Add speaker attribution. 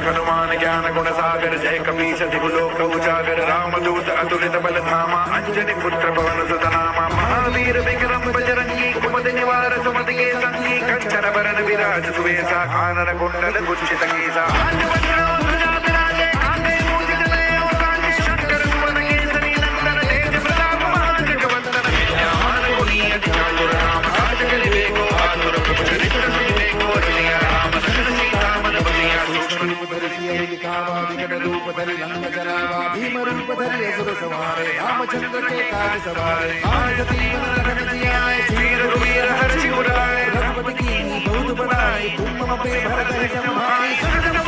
Speaker 1: हनुमान ज्ञान गुण सागर जय कपीस तिहु लोक उजागर रामदूत अतुलित बल धामा अंजनी पुत्र पवन सुत नामा महावीर विक्रम बजरंगी कुमति निवार सुमति के संगी कंचन बरन विराज सुवेशा कानन कुंडल कुंचित केसा भीम रूप धरि असुर संहारे रामचंद्र के काज सवारे वीर रघुवीर हर्षि उराए रघुपति की बहुत बड़ाई तुम मम पे भरत है संभाई